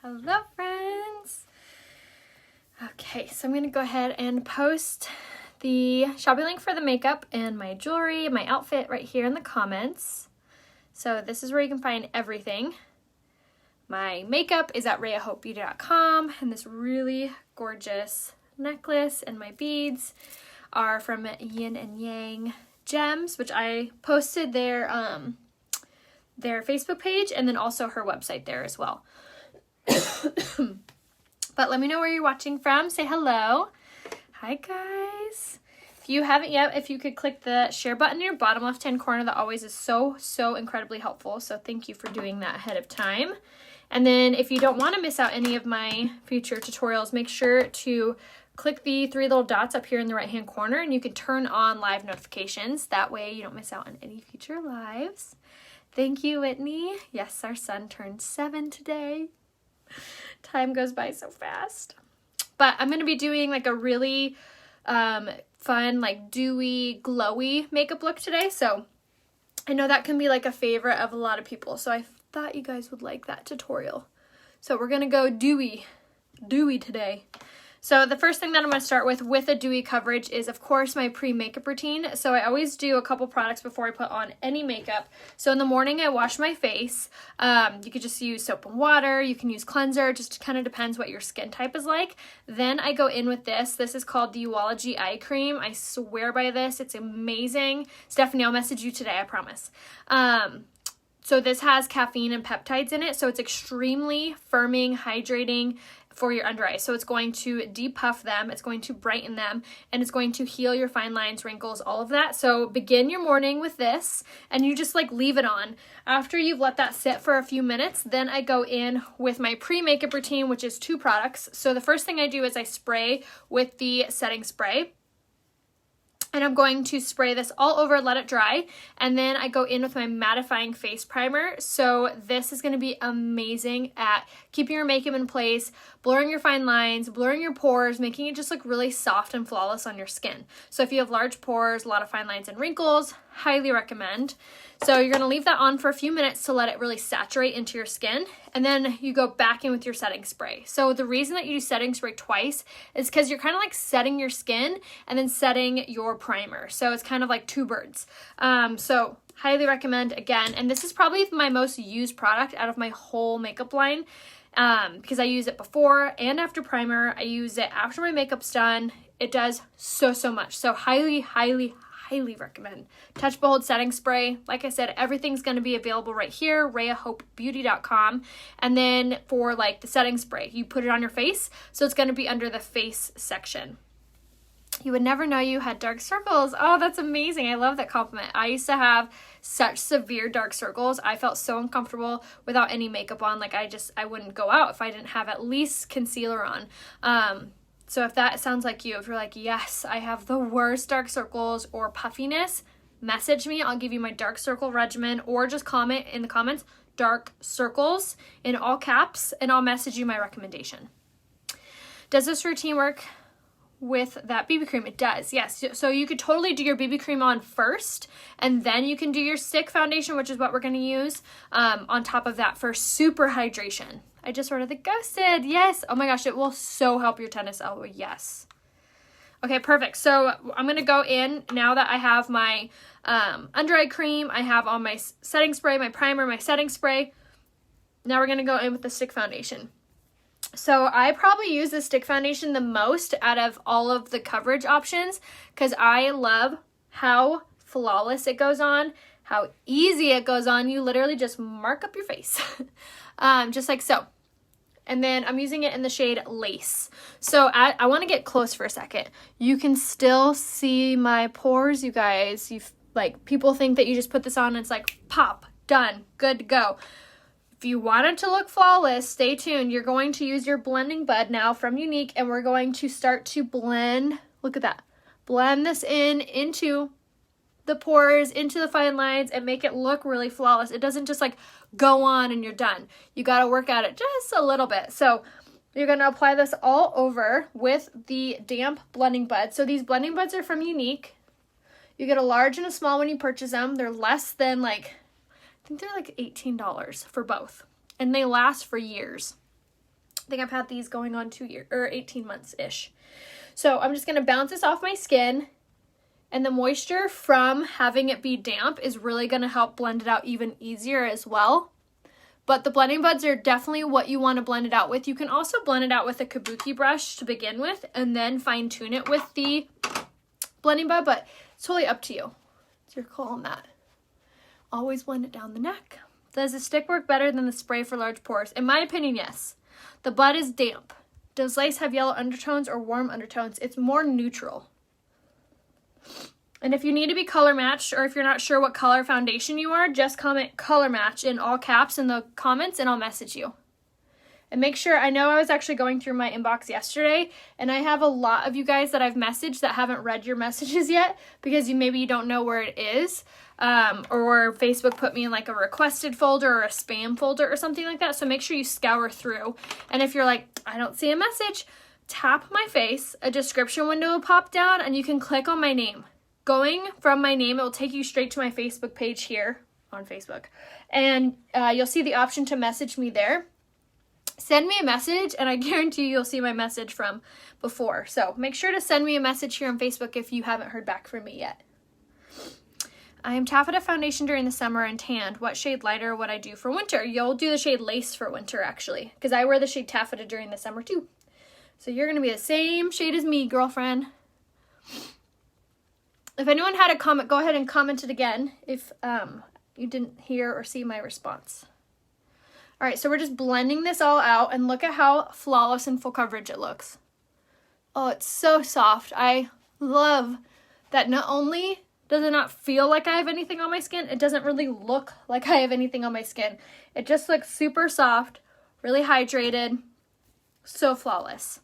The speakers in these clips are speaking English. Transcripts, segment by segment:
Hello, friends. Okay, so I'm going to go ahead and post the shopping link for the makeup and my jewelry, my outfit right here in the comments. So this is where you can find everything. My makeup is at rayahopebeauty.com, and this really gorgeous necklace and my beads are from Yin and Yang Gems, which I posted their Facebook page and then also her website there as well. But let me know where you're watching from. Say hello. Hi, guys. If you haven't yet, if you could click the share button in your bottom left-hand corner, that always is so incredibly helpful. So thank you for doing that ahead of time. And then if you don't want to miss out any of my future tutorials, make sure to click the three little dots up here in the right-hand corner, and you can turn on live notifications. That way you don't miss out on any future lives. Thank you, Whitney. Yes, our son turned 7 today. Time goes by so fast. But I'm going to be doing like a really fun, like dewy, glowy makeup look today. So I know that can be like a favorite of a lot of people. So I thought you guys would like that tutorial. So we're going to go dewy today. So the first thing that I'm going to start with a dewy coverage is, of course, my pre-makeup routine. So I always do a couple products before I put on any makeup. So in the morning, I wash my face. You could just use soap and water. You can use cleanser. Just kind of depends what your skin type is like. Then I go in with this. This is called the Uology Eye Cream. I swear by this. It's amazing. Stephanie, I'll message you today, I promise. So this has caffeine and peptides in it. So it's extremely firming, hydrating for your under eyes. So it's going to depuff them, it's going to brighten them, and it's going to heal your fine lines, wrinkles, all of that. So begin your morning with this, and you just like leave it on. After you've let that sit for a few minutes, then I go in with my pre-makeup routine, which is 2 products. So the first thing I do is I spray with the setting spray. And I'm going to spray this all over, let it dry, and then I go in with my mattifying face primer. So this is going to be amazing at keeping your makeup in place, blurring your fine lines, blurring your pores, making it just look really soft and flawless on your skin. So if you have large pores, a lot of fine lines and wrinkles, highly recommend. So you're going to leave that on for a few minutes to let it really saturate into your skin, and then you go back in with your setting spray. So the reason that you do setting spray twice is because you're kind of like setting your skin and then setting your primer. So it's kind of like 2 birds. So highly recommend again, and this is probably my most used product out of my whole makeup line because I use it before and after primer. I use it after my makeup's done. It does so much. So highly recommend. Touch Behold setting spray. Like I said, everything's going to be available right here, rayahopebeauty.com. And then for like the setting spray, you put it on your face, so it's going to be under the face section. You would never know you had dark circles. Oh, that's amazing. I love that compliment. I used to have such severe dark circles. I felt so uncomfortable without any makeup on. Like I wouldn't go out if I didn't have at least concealer on. So if that sounds like you, if you're like, yes, I have the worst dark circles or puffiness, message me. I'll give you my dark circle regimen, or just comment in the comments, dark circles in all caps, and I'll message you my recommendation. Does this routine work with that BB cream? It does, yes. So you could totally do your BB cream on first, and then you can do your stick foundation, which is what we're going to use on top of that for super hydration. I just ordered the Ghosted. Yes. Oh my gosh, it will so help your tennis elbow. Yes. Okay, perfect. So I'm going to go in now that I have my under eye cream. I have on my setting spray, my primer, my setting spray. Now we're going to go in with the stick foundation. So I probably use the stick foundation the most out of all of the coverage options because I love how flawless it goes on, how easy it goes on. You literally just mark up your face. Just like so. And then I'm using it in the shade Lace. So I want to get close for a second. You can still see my pores, you guys. Like, people think that you just put this on and it's like pop, done, good to go. If you want it to look flawless, stay tuned. You're going to use your blending bud now from Younique, and we're going to start to blend. Look at that. Blend this into the pores, into the fine lines, and make it look really flawless. It doesn't just like go on and you're done. You got to work at it just a little bit. So you're going to apply this all over with the damp blending bud. So these blending buds are from Younique. You get a large and a small when you purchase them. They're less than I think they're like $18 for both. And they last for years. think I've had these going on 2 years or 18 months-ish. So I'm just going to bounce this off my skin, and the moisture from having it be damp is really going to help blend it out even easier as well. But the blending buds are definitely what you want to blend it out with. You can also blend it out with a kabuki brush to begin with and then fine tune it with the blending bud, but it's totally up to you. It's your call on that. Always blend it down the neck. Does the stick work better than the spray for large pores? In my opinion, yes. The bud is damp. Does lace have yellow undertones or warm undertones? It's more neutral. And if you need to be color matched, or if you're not sure what color foundation you are, just comment color match in all caps in the comments and I'll message you. And make sure, I know I was actually going through my inbox yesterday, and I have a lot of you guys that I've messaged that haven't read your messages yet because maybe you don't know where it is. Or Facebook put me in like a requested folder or a spam folder or something like that. So make sure you scour through. And if you're like, I don't see a message, tap my face, a description window will pop down, and you can click on my name. Going from my name, it will take you straight to my Facebook page here on Facebook. And you'll see the option to message me there. Send me a message, and I guarantee you'll see my message from before. So make sure to send me a message here on Facebook if you haven't heard back from me yet. I am taffeta foundation during the summer and tanned. What shade lighter would I do for winter? You'll do the shade lace for winter, actually, because I wear the shade taffeta during the summer too. So you're going to be the same shade as me, girlfriend. If anyone had a comment, go ahead and comment it again if you didn't hear or see my response. All right, so we're just blending this all out, and look at how flawless and full coverage it looks. Oh, it's so soft. I love that not only does it not feel like I have anything on my skin, it doesn't really look like I have anything on my skin. It just looks super soft, really hydrated, so flawless.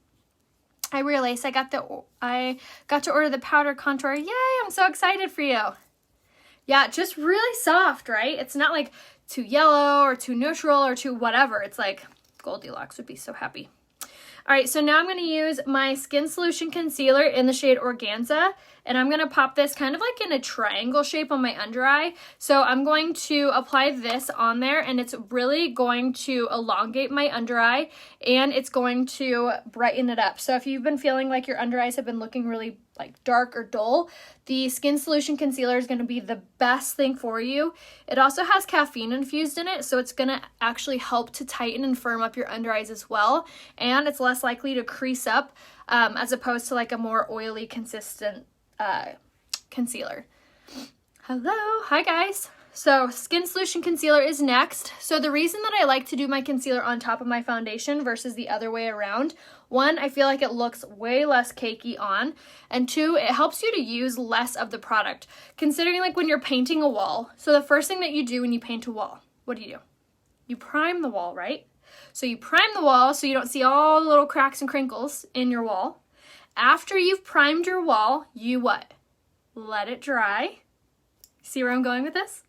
I realized I got to order the powder contour. Yay, I'm so excited for you. Yeah, just really soft, right? It's not like too yellow or too neutral or too whatever. It's like Goldilocks would be so happy. All right, so now I'm going to use my Skin Solution Concealer in the shade Organza, and I'm going to pop this kind of like in a triangle shape on my under eye. So I'm going to apply this on there, and it's really going to elongate my under eye, and it's going to brighten it up. So if you've been feeling like your under eyes have been looking really like dark or dull, the Skin Solution Concealer is going to be the best thing for you. It also has caffeine infused in it, so it's going to actually help to tighten and firm up your under eyes as well, and it's less likely to crease up as opposed to like a more oily, consistent concealer. Hello, hi guys. So Skin Solution Concealer is next. So the reason that I like to do my concealer on top of my foundation versus the other way around, one, I feel like it looks way less cakey on, and two, it helps you to use less of the product. Considering like when you're painting a wall, so the first thing that you do when you paint a wall, what do? You prime the wall, right? So you prime the wall so you don't see all the little cracks and crinkles in your wall. After you've primed your wall, you what? Let it dry. See where I'm going with this?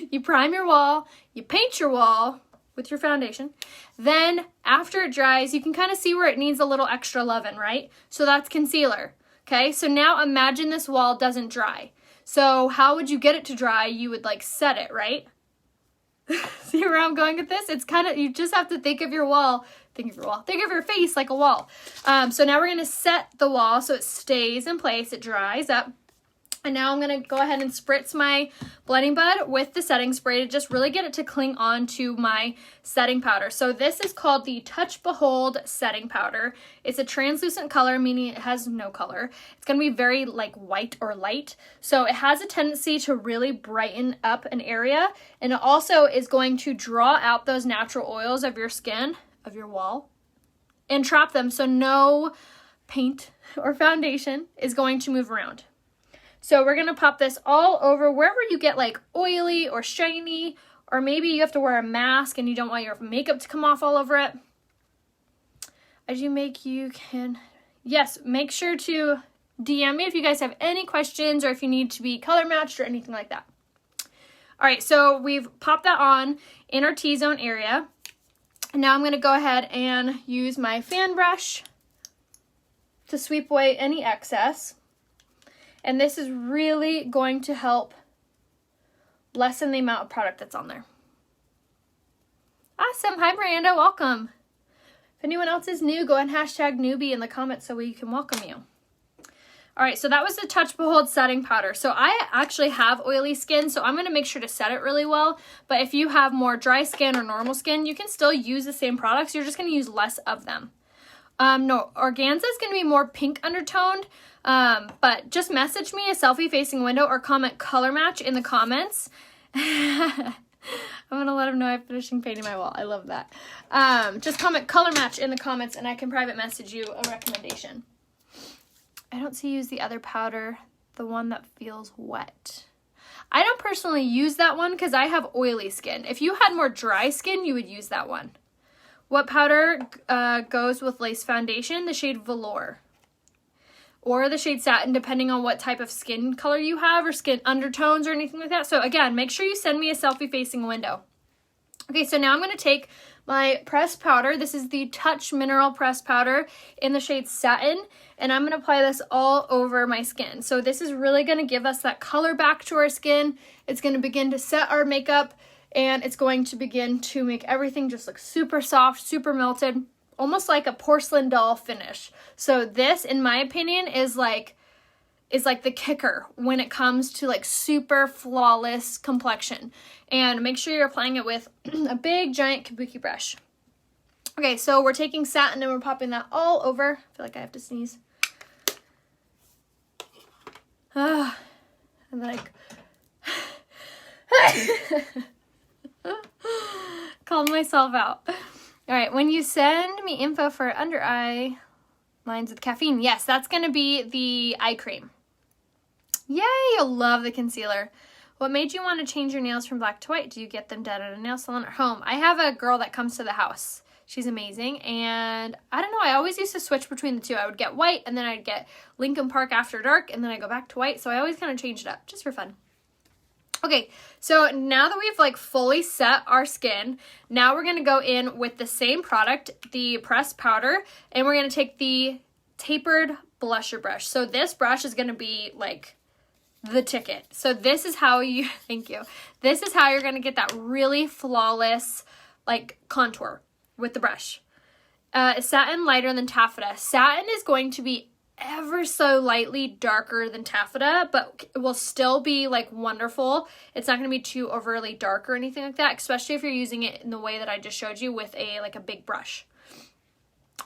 You prime your wall, you paint your wall with your foundation. Then after it dries, you can kind of see where it needs a little extra loving, right? So that's concealer. Okay, so now imagine this wall doesn't dry. So how would you get it to dry? You would like set it, right? See where I'm going with this? It's kind of, you just have to think of your wall, think of your face like a wall. So now we're going to set the wall so it stays in place, it dries up. And now I'm going to go ahead and spritz my blending bud with the setting spray to just really get it to cling on to my setting powder. So this is called the Touch Behold Setting Powder. It's a translucent color, meaning it has no color. It's going to be very like white or light. So it has a tendency to really brighten up an area. And it also is going to draw out those natural oils of your skin, of your wall, and trap them so no paint or foundation is going to move around. So we're going to pop this all over wherever you get like oily or shiny, or maybe you have to wear a mask and you don't want your makeup to come off all over it. As you make, you can, yes, make sure to DM me if you guys have any questions or if you need to be color matched or anything like that. All right, so we've popped that on in our T-zone area. And now I'm going to go ahead and use my fan brush to sweep away any excess. And this is really going to help lessen the amount of product that's on there. Awesome. Hi, Miranda. Welcome. If anyone else is new, go ahead and hashtag newbie in the comments so we can welcome you. All right, so that was the Touch Behold setting powder. So I actually have oily skin, so I'm going to make sure to set it really well. But if you have more dry skin or normal skin, you can still use the same products. You're just going to use less of them. No, Organza is going to be more pink undertoned, but just message me a selfie facing window or comment color match in the comments. I'm going to let them know I'm finishing painting my wall. I love that. Just comment color match in the comments and I can private message you a recommendation. I don't see you use the other powder, the one that feels wet. I don't personally use that one because I have oily skin. If you had more dry skin, you would use that one. What powder goes with lace foundation? The shade Velour. Or the shade Satin, depending on what type of skin color you have or skin undertones or anything like that. So again, make sure you send me a selfie facing window. Okay, so now I'm going to take my pressed powder. This is the Touch Mineral Pressed Powder in the shade Satin. And I'm going to apply this all over my skin. So this is really going to give us that color back to our skin. It's going to begin to set our makeup. And it's going to begin to make everything just look super soft, super melted. Almost like a porcelain doll finish. So this, in my opinion, is like the kicker when it comes to like super flawless complexion. And make sure you're applying it with a big giant kabuki brush. Okay, so we're taking Satin and we're popping that all over. I feel like I have to sneeze. And then called myself out. All right, when you send me info for under eye lines with caffeine, yes, that's going to be the eye cream. Yay, you'll love the concealer. What made you want to change your nails from black to white? Do you get them done at a nail salon or home? I have a girl that comes to the house. She's amazing, and I don't know, I always used to switch between the two. I would get white, and then I'd get Lincoln Park After Dark, and then I go back to white, so I always kind of changed it up, just for fun. Okay, so now that we've like fully set our skin, now we're going to go in with the same product, the pressed powder, and we're going to take the tapered blusher brush. So this brush is going to be like the ticket. So this is how you, thank you, this is how you're going to get that really flawless like contour with the brush. Satin lighter than taffeta. Satin is going to be ever so lightly darker than taffeta, but it will still be like wonderful. It's not going to be too overly dark or anything like that, especially if you're using it in the way that I just showed you with a big brush.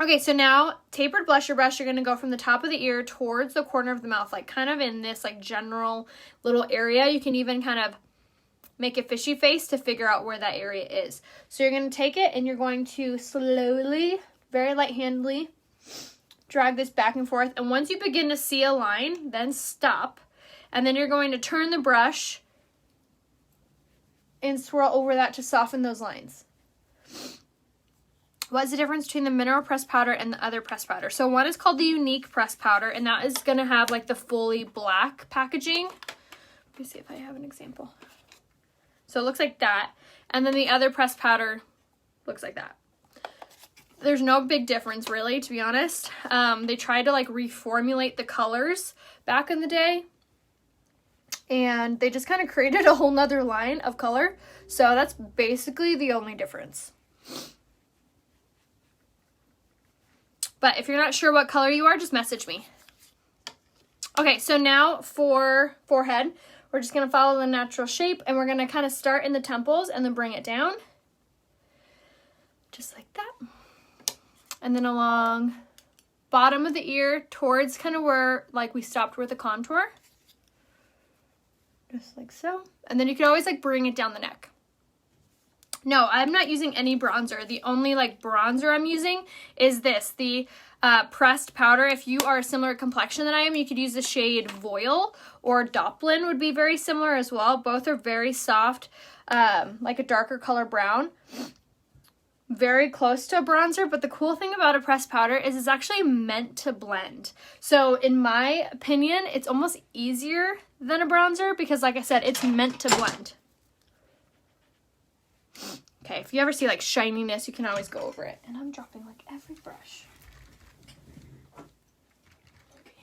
Okay, so now tapered blusher brush, you're going to go from the top of the ear towards the corner of the mouth, like kind of in this like general little area. You can even kind of make a fishy face to figure out where that area is. So you're going to take it and you're going to slowly, very light-handedly, drag this back and forth. And once you begin to see a line, then stop. And then you're going to turn the brush and swirl over that to soften those lines. What's the difference between the mineral pressed powder and the other pressed powder? So one is called the unique pressed powder, and that is going to have like the fully black packaging. Let me see if I have an example. So it looks like that. And then the other pressed powder looks like that. There's no big difference really, to be honest. They tried to like reformulate the colors back in the day, and they just kind of created a whole nother line of color. So that's basically the only difference. But if you're not sure what color you are, just message me. Okay, so now for forehead, we're just going to follow the natural shape, and we're going to kind of start in the temples and then bring it down. Just like that. And then along bottom of the ear towards kind of where like we stopped with the contour. Just like so. And then you can always like bring it down the neck. No, I'm not using any bronzer. The only like bronzer I'm using is this, the pressed powder. If you are a similar complexion than I am, you could use the shade Voile, or Doplin would be very similar as well. Both are very soft, like a darker color brown. Very close to a bronzer, but the cool thing about a pressed powder is it's actually meant to blend. So in my opinion, it's almost easier than a bronzer because, like I said, it's meant to blend. Okay, if you ever see like shininess, you can always go over it. And I'm dropping like every brush. Okay.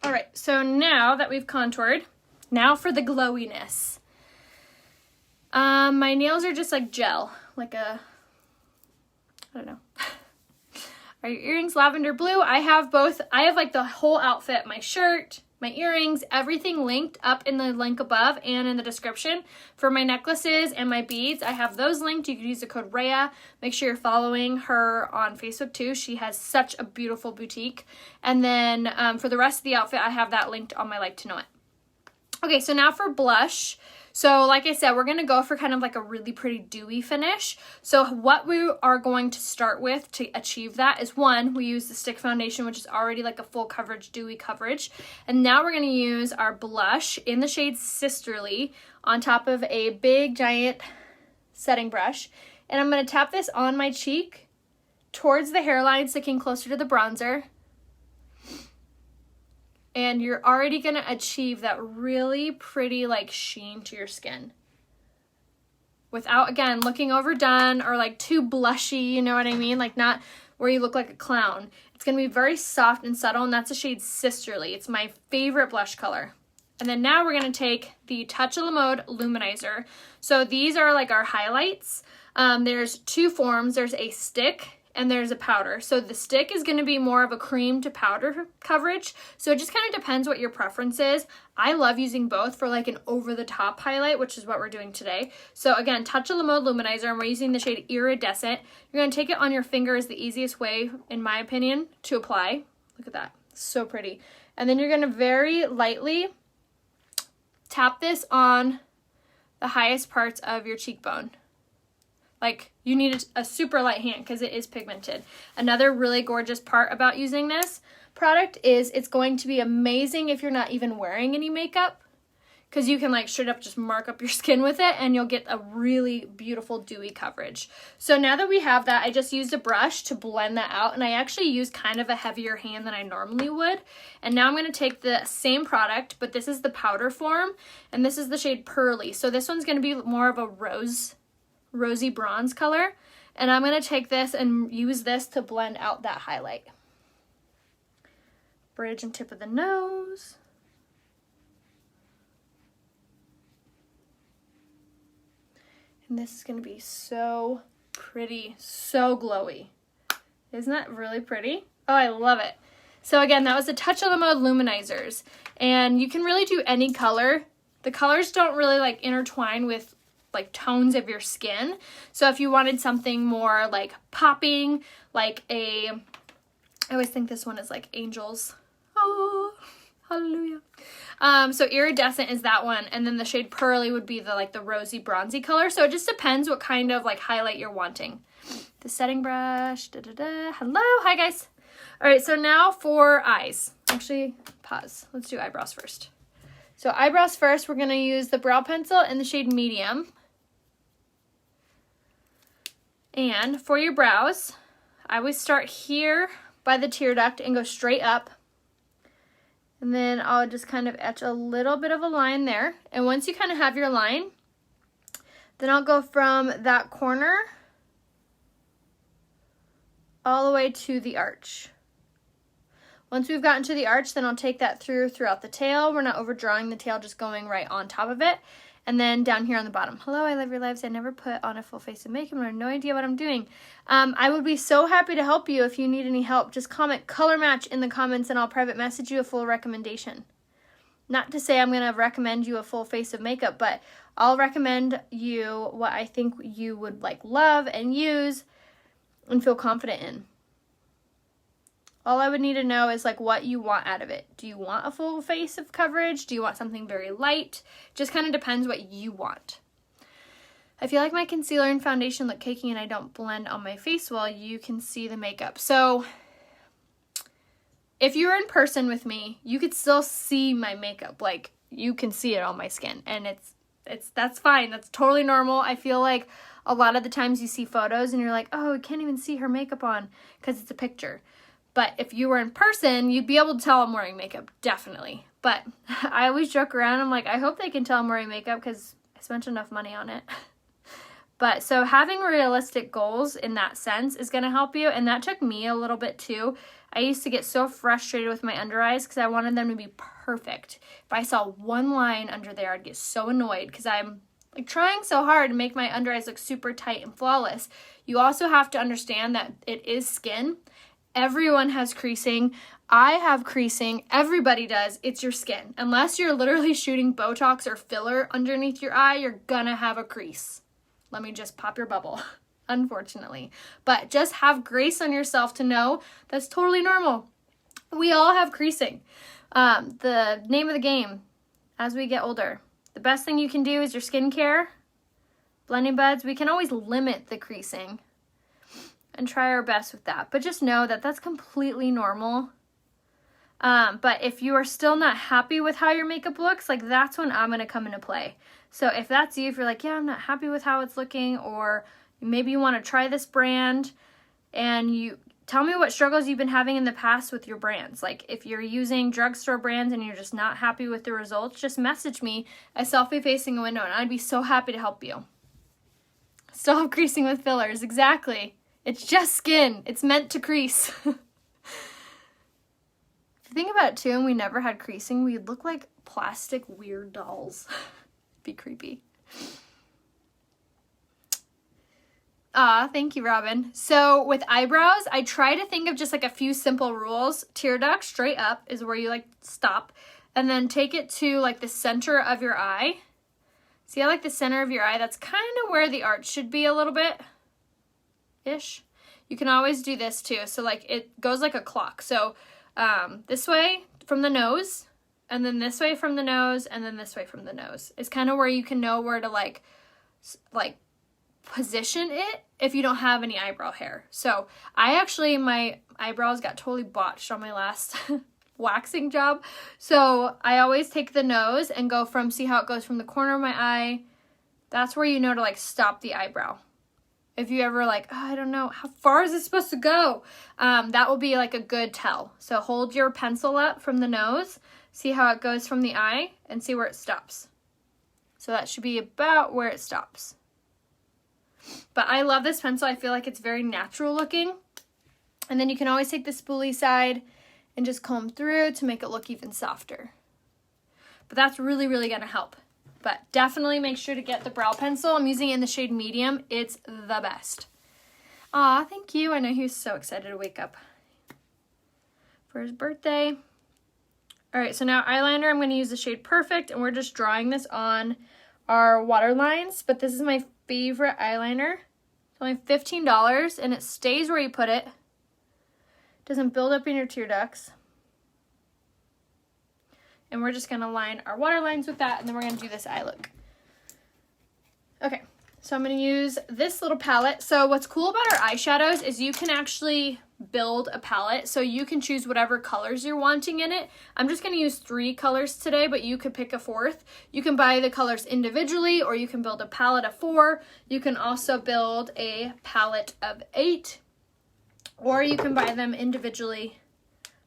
All right, so now that we've contoured, now for the glowiness. My nails are just like gel, like a, I don't know. Are your earrings lavender blue? I have both. I have like the whole outfit, my shirt, my earrings, everything linked up in the link above and in the description. For my necklaces and my beads, I have those linked. You can use the code Rhea. Make sure you're following her on Facebook too. She has such a beautiful boutique. And then for the rest of the outfit, I have that linked on my Like to Know It. Okay, so now for blush. So like I said, we're going to go for kind of like a really pretty dewy finish. So what we are going to start with to achieve that is, one, we use the stick foundation, which is already like a full coverage, dewy coverage. And now we're going to use our blush in the shade Sisterly on top of a big giant setting brush. And I'm going to tap this on my cheek towards the hairline, sticking closer to the bronzer. And you're already going to achieve that really pretty like sheen to your skin. Without, again, looking overdone or like too blushy, you know what I mean? Like not where you look like a clown. It's going to be very soft and subtle, and that's the shade Sisterly. It's my favorite blush color. And then now we're going to take the Touch of the Mode Luminizer. So these are like our highlights. There's two forms. There's a stick and there's a powder. So the stick is going to be more of a cream to powder coverage. So it just kind of depends what your preference is. I love using both for like an over-the-top highlight, which is what we're doing today. So again, Touch of the Mode Luminizer, and we're using the shade Iridescent. You're going to take it on your finger is the easiest way, in my opinion, to apply. Look at that. So pretty. And then you're going to very lightly tap this on the highest parts of your cheekbone. Like, you need a super light hand because it is pigmented. Another really gorgeous part about using this product is it's going to be amazing if you're not even wearing any makeup, because you can like straight up just mark up your skin with it and you'll get a really beautiful dewy coverage. So now that we have that, I just used a brush to blend that out, and I actually used kind of a heavier hand than I normally would. And now I'm going to take the same product, but this is the powder form, and this is the shade Pearly. So this one's going to be more of a rosy bronze color, and I'm going to take this and use this to blend out that highlight. Bridge and tip of the nose. And this is going to be so pretty, so glowy. Isn't that really pretty? Oh, I love it. So again, that was the Touch of the Mode Luminizers, and you can really do any color. The colors don't really like intertwine with like tones of your skin. So if you wanted something more like popping, like I always think this one is like angels. Oh, hallelujah. So Iridescent is that one, and then the shade Pearly would be the like the rosy bronzy color. So it just depends what kind of like highlight you're wanting. The setting brush. Hello, hi guys. All right, so now for eyes. Actually, pause. Let's do eyebrows first. So eyebrows first, we're going to use the brow pencil in the shade Medium. And for your brows, I always start here by the tear duct and go straight up. And then I'll just kind of etch a little bit of a line there. And once you kind of have your line, then I'll go from that corner all the way to the arch. Once we've gotten to the arch, then I'll take that throughout the tail. We're not overdrawing the tail, just going right on top of it. And then down here on the bottom. Hello, I love your lives. I never put on a full face of makeup. I have no idea what I'm doing. I would be so happy to help you. If you need any help, just comment color match in the comments and I'll private message you a full recommendation. Not to say I'm going to recommend you a full face of makeup, but I'll recommend you what I think you would like love and use and feel confident in. All I would need to know is like what you want out of it. Do you want a full face of coverage? Do you want something very light? Just kind of depends what you want. I feel like my concealer and foundation look cakey and I don't blend on my face well. You can see the makeup. So if you're in person with me, you could still see my makeup. Like you can see it on my skin, and that's fine. That's totally normal. I feel like a lot of the times you see photos and you're like, oh, I can't even see her makeup on because it's a picture. But if you were in person, you'd be able to tell I'm wearing makeup, definitely. But I always joke around, I'm like, I hope they can tell I'm wearing makeup because I spent enough money on it. But so having realistic goals in that sense is going to help you. And that took me a little bit too. I used to get so frustrated with my under eyes because I wanted them to be perfect. If I saw one line under there, I'd get so annoyed because I'm like trying so hard to make my under eyes look super tight and flawless. You also have to understand that it is skin. Everyone has creasing. I have creasing. Everybody does. It's your skin. Unless you're literally shooting Botox or filler underneath your eye, you're gonna have a crease. Let me just pop your bubble, unfortunately. But just have grace on yourself to know that's totally normal. We all have creasing. The name of the game as we get older. The best thing you can do is your skincare, blending buds. We can always limit the creasing and try our best with that. But just know that that's completely normal. But if you are still not happy with how your makeup looks, like that's when I'm going to come into play. So if that's you, if you're like, yeah, I'm not happy with how it's looking, or maybe you want to try this brand, and you tell me what struggles you've been having in the past with your brands. Like if you're using drugstore brands and you're just not happy with the results, just message me at Selfie Facing a Window and I'd be so happy to help you. Still have creasing with fillers, exactly. It's just skin. It's meant to crease. If you think about it too, and we never had creasing, we'd look like plastic weird dolls. Be creepy. Thank you, Robin. So with eyebrows, I try to think of just like a few simple rules. Tear duct straight up is where you like stop, and then take it to like the center of your eye. See how like the center of your eye, that's kind of where the arch should be a little bit ish. You can always do this too. So like it goes like a clock. So this way from the nose, and then this way from the nose, and then this way from the nose. It's kind of where you can know where to like position it if you don't have any eyebrow hair. So my eyebrows got totally botched on my last waxing job. So I always take the nose and go from, see how it goes from the corner of my eye. That's where you know to like stop the eyebrow. If you ever like, oh, I don't know, how far is it supposed to go? That will be like a good tell. So hold your pencil up from the nose, see how it goes from the eye, and see where it stops. So that should be about where it stops. But I love this pencil. I feel like it's very natural looking. And then you can always take the spoolie side and just comb through to make it look even softer. But that's really, really going to help. But definitely make sure to get the brow pencil. I'm using it in the shade medium. It's the best. Aw, thank you. I know he was so excited to wake up for his birthday. All right, so now eyeliner, I'm going to use the shade Perfect, and we're just drawing this on our water lines. But this is my favorite eyeliner. It's only $15, and it stays where you put it. Doesn't build up in your tear ducts. And we're just going to line our water lines with that, and then we're going to do this eye look. Okay, so I'm going to use this little palette. So what's cool about our eyeshadows is you can actually build a palette, so you can choose whatever colors you're wanting in it. I'm just going to use 3 colors today, but you could pick a 4th. You can buy the colors individually, or you can build a palette of 4. You can also build a palette of 8, or you can buy them individually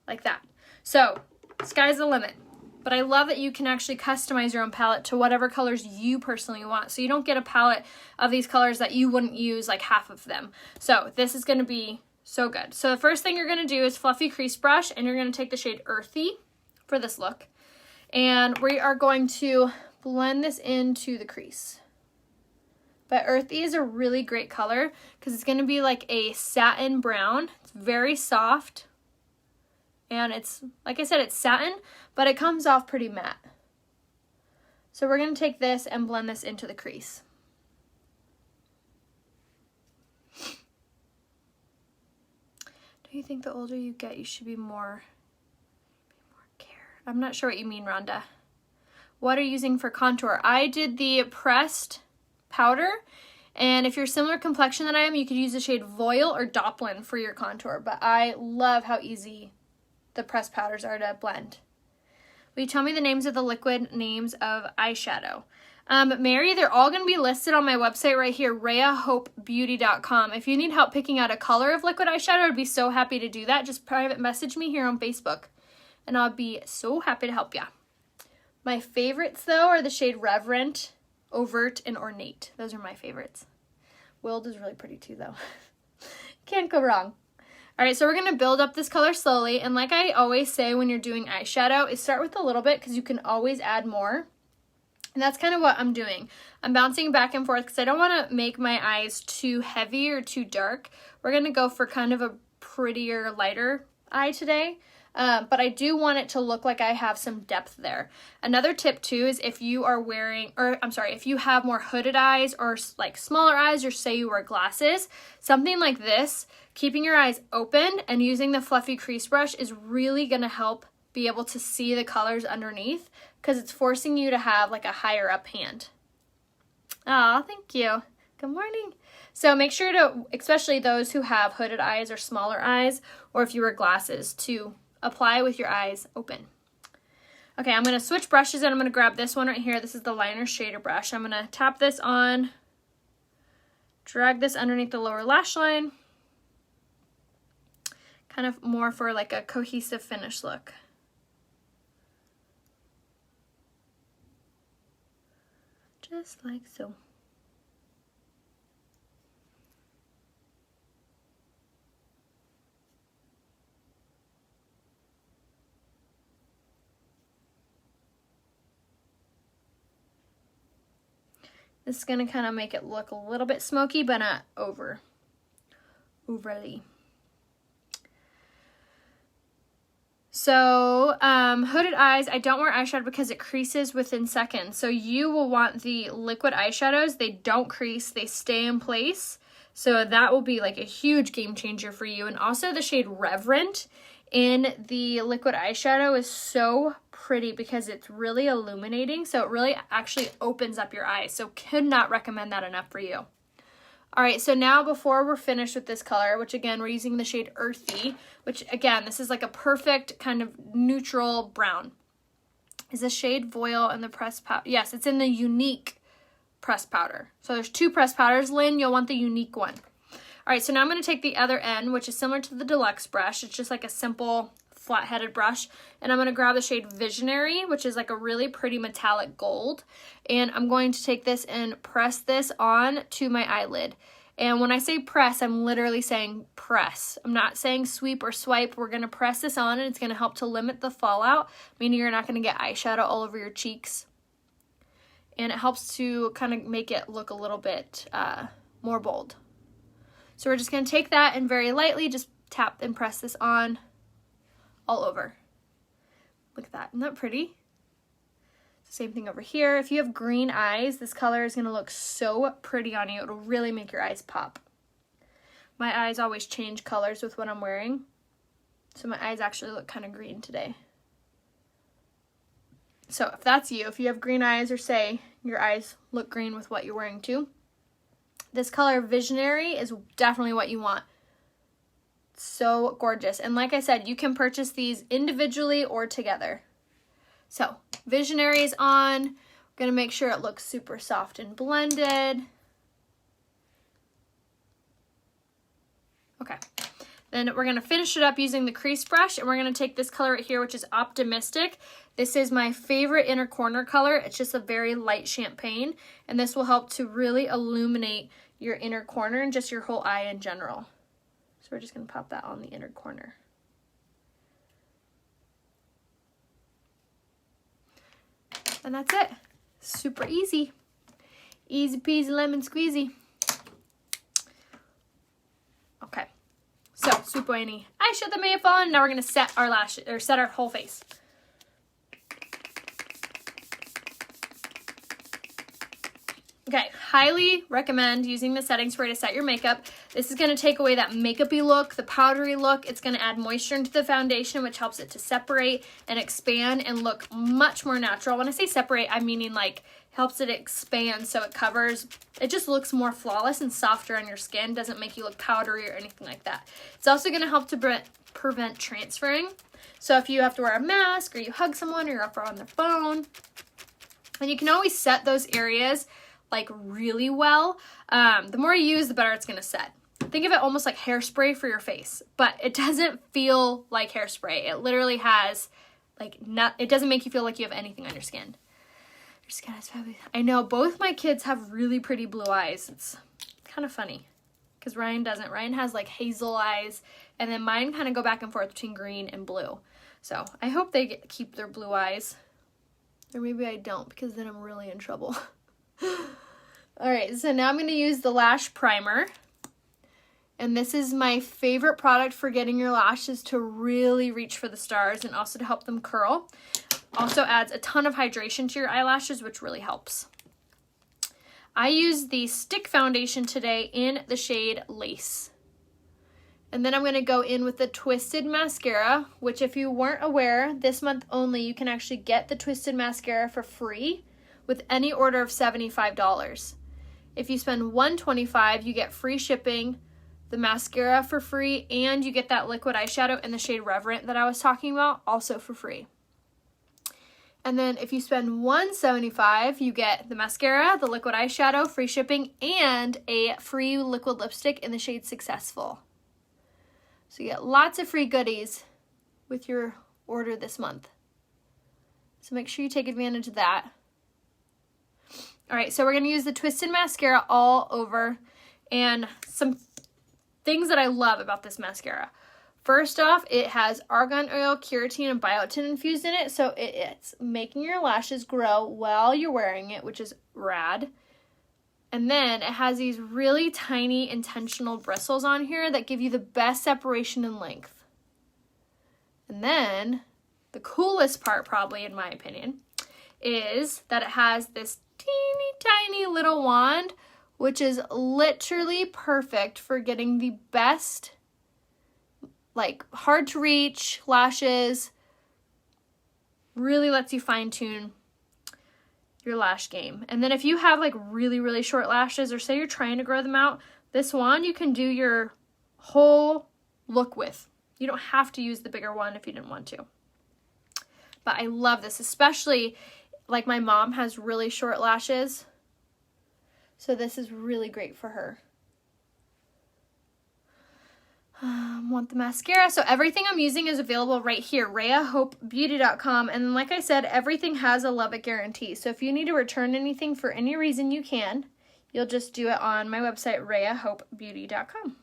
like that. So sky's the limit. But I love that you can actually customize your own palette to whatever colors you personally want. So you don't get a palette of these colors that you wouldn't use like half of them. So this is going to be so good. So the first thing you're going to do is fluffy crease brush, and you're going to take the shade Earthy for this look. And we are going to blend this into the crease. But Earthy is a really great color because it's going to be like a satin brown. It's very soft. And it's, like I said, it's satin, but it comes off pretty matte. So we're going to take this and blend this into the crease. Do you think the older you get, you should be more care? I'm not sure what you mean, Rhonda. What are you using for contour? I did the pressed powder, and if you're similar complexion than I am, you could use the shade Voile or Doplin for your contour, but I love how easy the pressed powders are to blend. Will you tell me the names of the liquid names of eyeshadow? Mary, they're all going to be listed on my website right here, RheaHopeBeauty.com. If you need help picking out a color of liquid eyeshadow, I'd be so happy to do that. Just private message me here on Facebook, and I'll be so happy to help you. My favorites, though, are the shade Reverent, Overt, and Ornate. Those are my favorites. Willed is really pretty, too, though. Can't go wrong. All right, so we're going to build up this color slowly, and like I always say when you're doing eyeshadow, is start with a little bit because you can always add more. And that's kind of what I'm doing. I'm bouncing back and forth because I don't want to make my eyes too heavy or too dark. We're going to go for kind of a prettier, lighter eye today. But I do want it to look like I have some depth there. Another tip too is if you are wearing, if you have more hooded eyes or like smaller eyes, or say you wear glasses, something like this, keeping your eyes open and using the fluffy crease brush is really going to help be able to see the colors underneath, because it's forcing you to have like a higher up hand. Oh, thank you. Good morning. So make sure to, especially those who have hooded eyes or smaller eyes, or if you wear glasses, to apply with your eyes open. Okay, I'm going to switch brushes and I'm going to grab this one right here. This is the liner shader brush. I'm going to tap this on, drag this underneath the lower lash line, kind of more for like a cohesive finish look. Just like so. This is going to kind of make it look a little bit smoky, but not overly. So, hooded eyes, I don't wear eyeshadow because it creases within seconds. So you will want the liquid eyeshadows. They don't crease, they stay in place. So that will be like a huge game changer for you. And also the shade Reverent in the liquid eyeshadow is so pretty because it's really illuminating. So it really actually opens up your eyes. So could not recommend that enough for you. All right, so now before we're finished with this color, which again, we're using the shade Earthy, which again, this is like a perfect kind of neutral brown. Is the shade Voile and the pressed powder? Yes, it's in the Unique pressed powder. So there's 2 pressed powders. Lynn, you'll want the Unique one. All right, so now I'm going to take the other end, which is similar to the Deluxe brush. It's just like a simple flat-headed brush, and I'm going to grab the shade Visionary, which is like a really pretty metallic gold, and I'm going to take this and press this on to my eyelid. And when I say press, I'm literally saying press. I'm not saying sweep or swipe. We're going to press this on, and it's going to help to limit the fallout, meaning you're not going to get eyeshadow all over your cheeks. And it helps to kind of make it look a little bit more bold. So we're just going to take that and very lightly just tap and press this on all over. Look at that. Isn't that pretty? Same thing over here. If you have green eyes, this color is going to look so pretty on you. It'll really make your eyes pop. My eyes always change colors with what I'm wearing. So my eyes actually look kind of green today. So if that's you, if you have green eyes, or say your eyes look green with what you're wearing too, this color Visionary is definitely what you want. So gorgeous. And like I said, you can purchase these individually or together. So Visionary is on. We're going to make sure it looks super soft and blended. Okay. Then we're going to finish it up using the crease brush, and we're going to take this color right here, which is Optimistic. This is my favorite inner corner color. It's just a very light champagne, and this will help to really illuminate your inner corner and just your whole eye in general. So we're just going to pop that on the inner corner. And that's it. Super easy. Easy peasy lemon squeezy. Okay. So, sweet boy Annie, eyeshadow that may have fallen. Now we're going to set our lashes, or set our whole face. Okay, highly recommend using the setting spray to set your makeup. This is going to take away that makeup-y look, the powdery look. It's going to add moisture into the foundation, which helps it to separate and expand and look much more natural. When I say separate, I'm meaning like helps it expand so it covers. It just looks more flawless and softer on your skin. Doesn't make you look powdery or anything like that. It's also going to help to prevent transferring. So if you have to wear a mask, or you hug someone, or you're up on their phone, and you can always set those areas like really well. The more you use, the better it's gonna set. Think of it almost like hairspray for your face, but it doesn't feel like hairspray. It literally has like it doesn't make you feel like you have anything on your skin. Your skin is fabulous. I know both my kids have really pretty blue eyes. It's kind of funny because Ryan doesn't. Ryan has like hazel eyes, and then mine kind of go back and forth between green and blue. So I hope they keep their blue eyes. Or maybe I don't, because then I'm really in trouble. Alright, so now I'm going to use the lash primer. And this is my favorite product for getting your lashes to really reach for the stars and also to help them curl. Also adds a ton of hydration to your eyelashes, which really helps. I used the stick foundation today in the shade Lace. And then I'm going to go in with the Twisted Mascara, which if you weren't aware, this month only you can actually get the Twisted Mascara for free with any order of $75. If you spend $125, you get free shipping, the mascara for free, and you get that liquid eyeshadow in the shade Reverent that I was talking about, also for free. And then if you spend $175, you get the mascara, the liquid eyeshadow, free shipping, and a free liquid lipstick in the shade Successful. So you get lots of free goodies with your order this month. So make sure you take advantage of that. All right, so we're going to use the Twisted Mascara all over, and some things that I love about this mascara. First off, it has argan oil, keratin, and biotin infused in it, so it's making your lashes grow while you're wearing it, which is rad. And then it has these really tiny intentional bristles on here that give you the best separation and length. And then the coolest part, probably in my opinion, is that it has this teeny tiny little wand, which is literally perfect for getting the best, like, hard to reach lashes. Really lets you fine tune your lash game. And then if you have like really, really short lashes, or say you're trying to grow them out, this wand you can do your whole look with. You don't have to use the bigger one if you didn't want to. But I love this, especially like my mom has really short lashes. So this is really great for her. Want the mascara. So everything I'm using is available right here, RheaHopeBeauty.com. And then, like I said, everything has a love it guarantee. So if you need to return anything for any reason, you can. You'll just do it on my website, RheaHopeBeauty.com.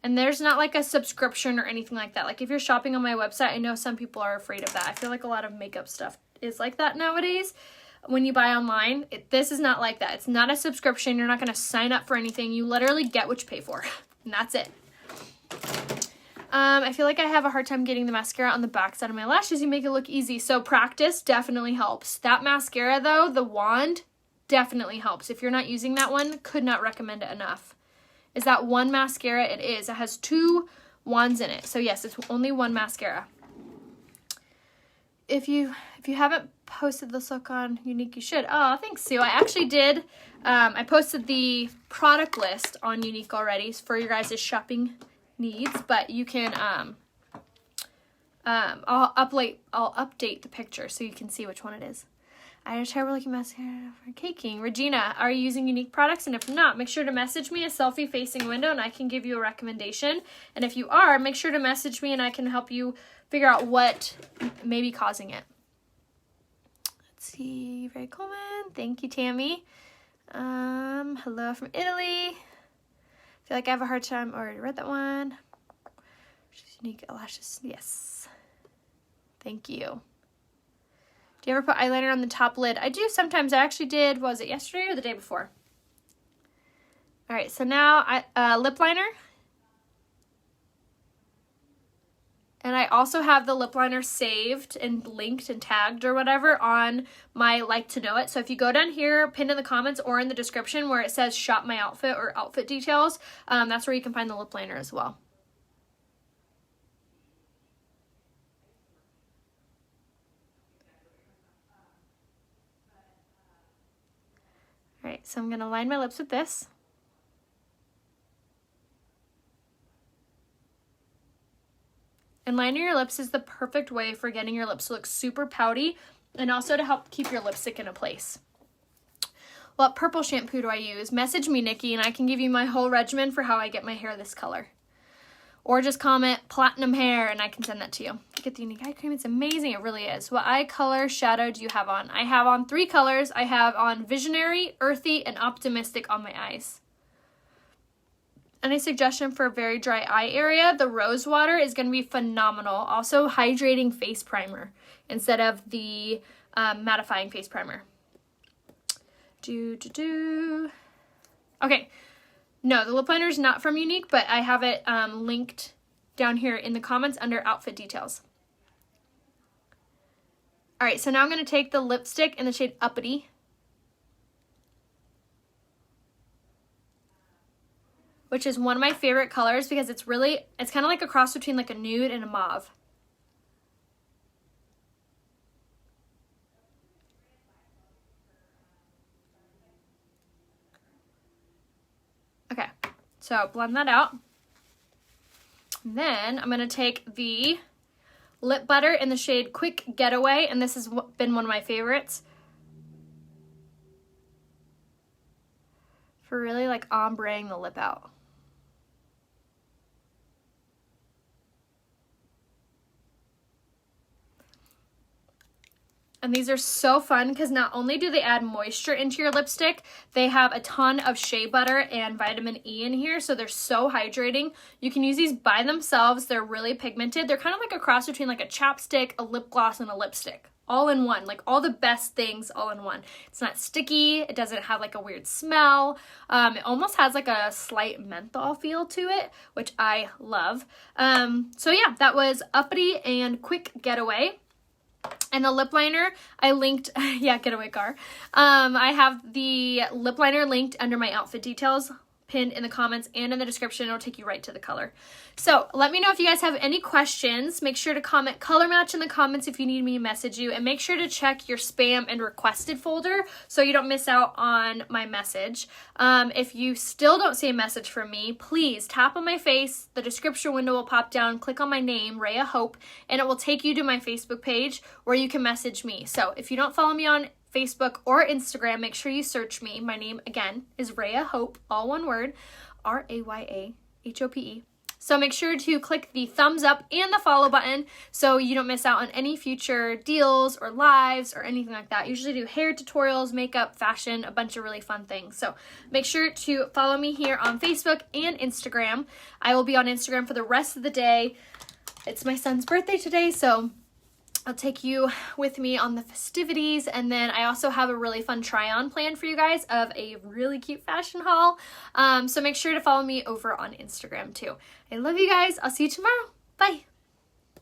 And there's not like a subscription or anything like that. Like if you're shopping on my website, I know some people are afraid of that. I feel like a lot of makeup stuff is like that nowadays. When you buy online, this is not like that. It's not a subscription. You're not going to sign up for anything. You literally get what you pay for. And that's it. I feel like I have a hard time getting the mascara on the back side of my lashes. You make it look easy. So practice definitely helps. That mascara though, the wand, definitely helps. If you're not using that one, could not recommend it enough. Is that one mascara? It is. It has 2 wands in it. So yes, it's only one mascara. If you haven't posted this look on Younique, you should. Oh, thanks, Sue. I actually did. I posted the product list on Younique already for your guys' shopping needs, but you can I'll update the picture so you can see which one it is. I had a terrible looking mascara for caking. Regina, are you using Younique products? And if not, make sure to message me a selfie facing window and I can give you a recommendation. And if you are, make sure to message me and I can help you figure out what may be causing it. Let's see, Ray Coleman. Thank you, Tammy. Hello from Italy. I feel like I have a hard time. Already read that one. She's Younique lashes. Yes. Thank you. Do you ever put eyeliner on the top lid? I do sometimes. I actually did. Was it yesterday or the day before? All right. So now lip liner. And I also have the lip liner saved and linked and tagged or whatever on my Like to Know It. So if you go down here, pinned in the comments or in the description where it says shop my outfit or outfit details, that's where you can find the lip liner as well. All right, so I'm going to line my lips with this. And lining your lips is the perfect way for getting your lips to look super pouty and also to help keep your lipstick in a place. What purple shampoo do I use? Message me, Nikki, and I can give you my whole regimen for how I get my hair this color. Or just comment platinum hair and I can send that to you. Get the Younique eye cream. It's amazing. It really is. What eye color shadow do you have on? I have on 3 colors. I have on Visionary, Earthy, and Optimistic on my eyes. Any suggestion for a very dry eye area? The rose water is going to be phenomenal. Also, hydrating face primer instead of the mattifying face primer. Okay, no, the lip liner is not from Younique, but I have it linked down here in the comments under outfit details. All right, so now I'm going to take the lipstick in the shade Uppity. Which is one of my favorite colors because it's kind of like a cross between like a nude and a mauve. Okay, so blend that out. And then I'm going to take the lip butter in the shade Quick Getaway, and this has been one of my favorites for really like ombreing the lip out. And these are so fun because not only do they add moisture into your lipstick, they have a ton of shea butter and vitamin E in here, so they're so hydrating. You can use these by themselves. They're really pigmented. They're kind of like a cross between like a chapstick, a lip gloss, and a lipstick. All in one, like all the best things all in one. It's not sticky. It doesn't have like a weird smell. It almost has like a slight menthol feel to it, which I love. So yeah, that was Uppity and Quick Getaway. And the lip liner, I linked, yeah, Getaway Car. I have the lip liner linked under my outfit details, pinned in the comments and in the description. It'll take you right to the color. So let me know if you guys have any questions. Make sure to comment color match in the comments if you need me to message you. And make sure to check your spam and requested folder so you don't miss out on my message. If you still don't see a message from me, please tap on my face. The description window will pop down. Click on my name, Rhea Hope, and it will take you to my Facebook page where you can message me. So if you don't follow me on Facebook or Instagram, make sure you search me. My name, again, is Rhea Hope, all one word, RAYAHOPE. So make sure to click the thumbs up and the follow button so you don't miss out on any future deals or lives or anything like that. I usually do hair tutorials, makeup, fashion, a bunch of really fun things. So make sure to follow me here on Facebook and Instagram. I will be on Instagram for the rest of the day. It's my son's birthday today, so I'll take you with me on the festivities, and then I also have a really fun try-on plan for you guys of a really cute fashion haul. So make sure to follow me over on Instagram too. I love you guys. I'll see you tomorrow. Bye.